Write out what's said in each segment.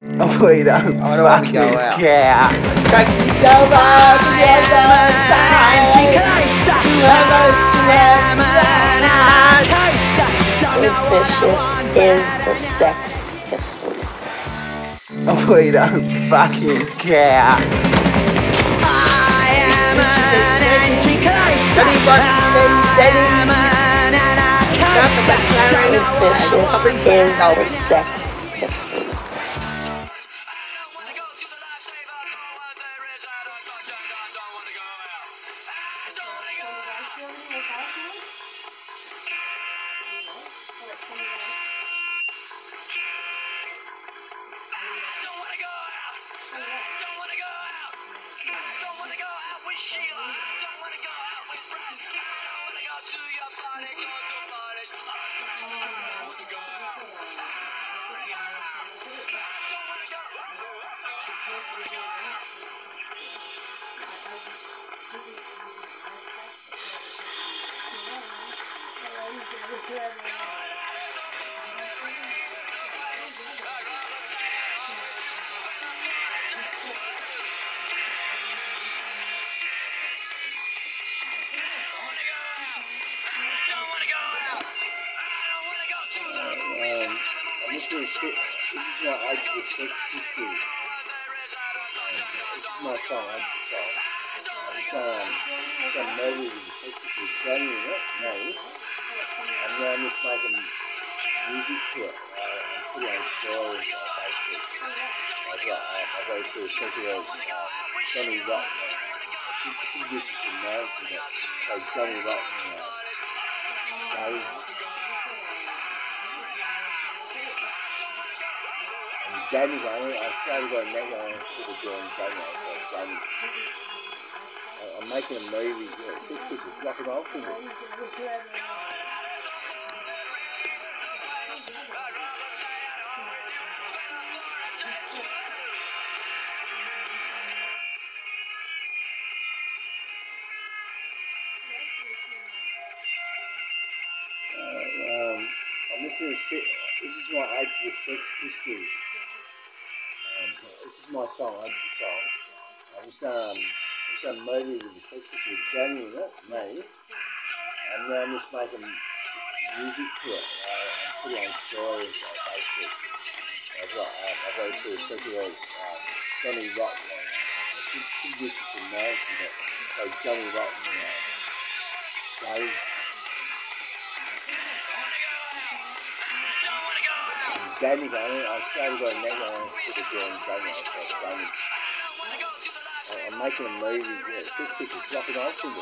Oh, we don't I don't want to go out. care. Take you go back Sid Vicious is the Sex Pistols. Oh, we don't fucking care. Sid Vicious is the Sex Pistols. This is my Age of the Sex Pistols. This is my song, Age of the Soul. It's a melody with the Sex Pistols, Johnny in it, me, and now I'm just making music to it. I'm putting on stories on Facebook. I've got sort of think of it as Johnny Rotten. I should use this in notes in it. So Johnny Rotten. Danny going, I started going neck on people doing Danny. I'm making a movie, Sex Pistols, rock and roll thing. I'm listening to this is my Age of the Sex Pistols. This is my song, Age of the Soul. I'm just a movie with the Sex Pistols with Johnny in it, me, and now I'm just making music to it. I'm putting on stories on Facebook. I've got sort of think of it as Johnny Rotten. I should use this in notes in it. So Johnny Rotten. Danny going, I started going neck on people doing Danny. I'm making a movie, Sex Pistols, rock and roll thing.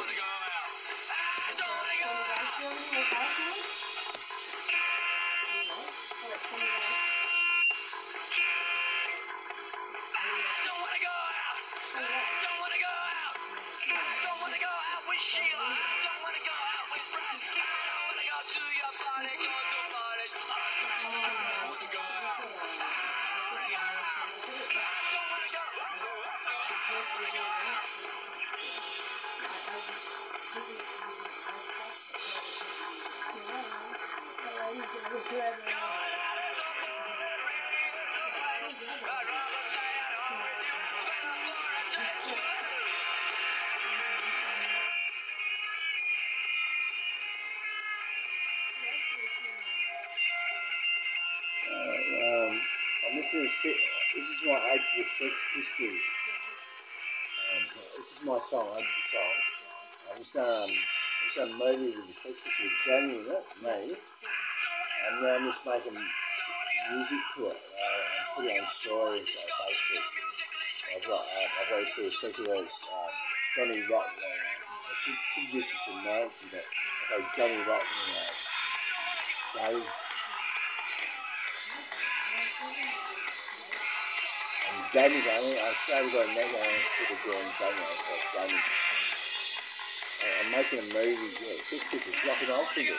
I'm listening to this is my Age of the Sex Pistols. This is my song, Age of the Soul. I'm just a movie with the Sex Pistols with Johnny in it, me, and now I'm just making music to it. I'm putting on stories on Facebook. I've got sort of think of it as Johnny Rotten. I should use this in notes in it. So Johnny Rotten. Danny going, I started going neck on people doing Danny. I'm making a movie, Sex Pistols, rock and roll thing.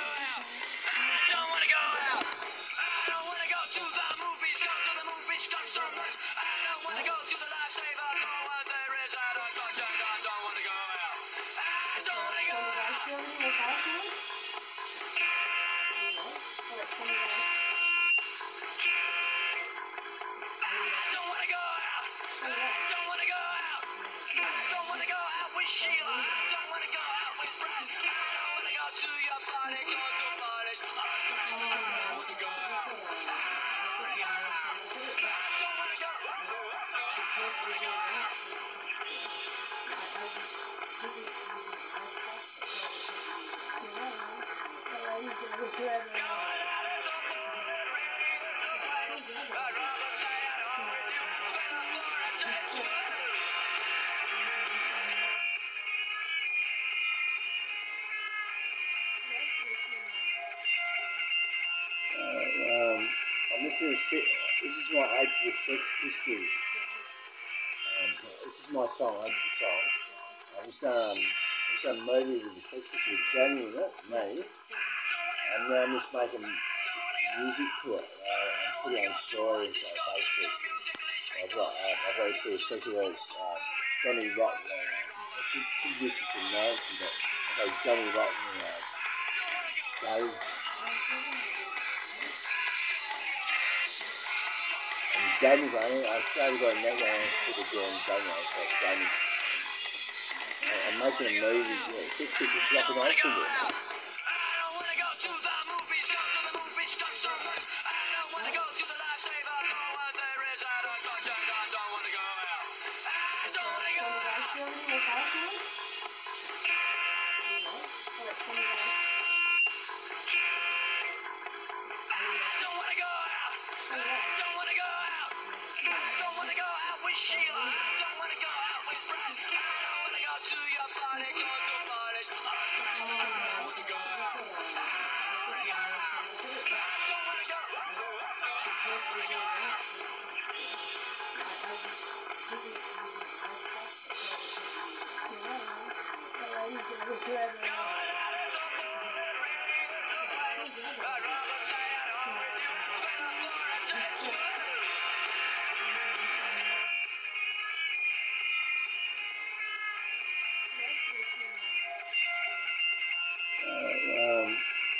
I'm listening to this is my Ode to the Sex Pistols. This is my song, Ode to the Song. I was done a movie with the Sex Pistols, Johnny in it, me, and now I'm just making music to it. I'm putting it on stories on Facebook. I've got especially those Johnny Rotten. I should use this in notes, but I've got Johnny Rotten. So. Danny running, I started going that way and put it down Danny. I'm making a movie, yeah, 6 people, like an old school.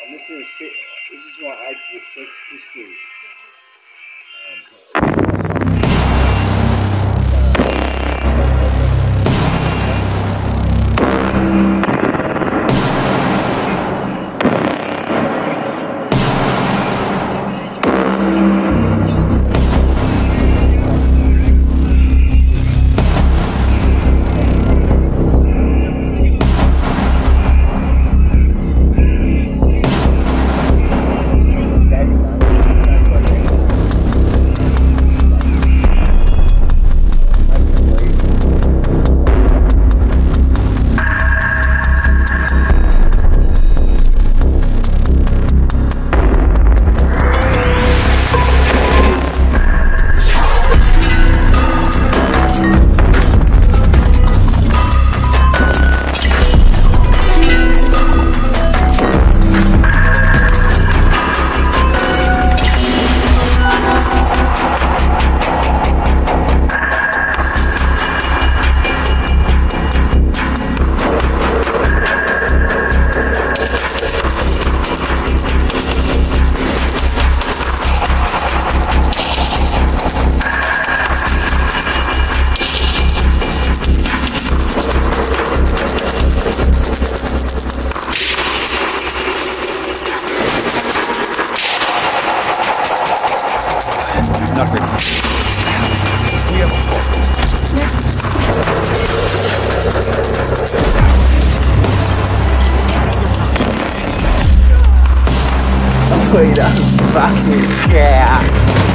I'm listening to this is my Ode to the Sex Pistols. We don't fucking care.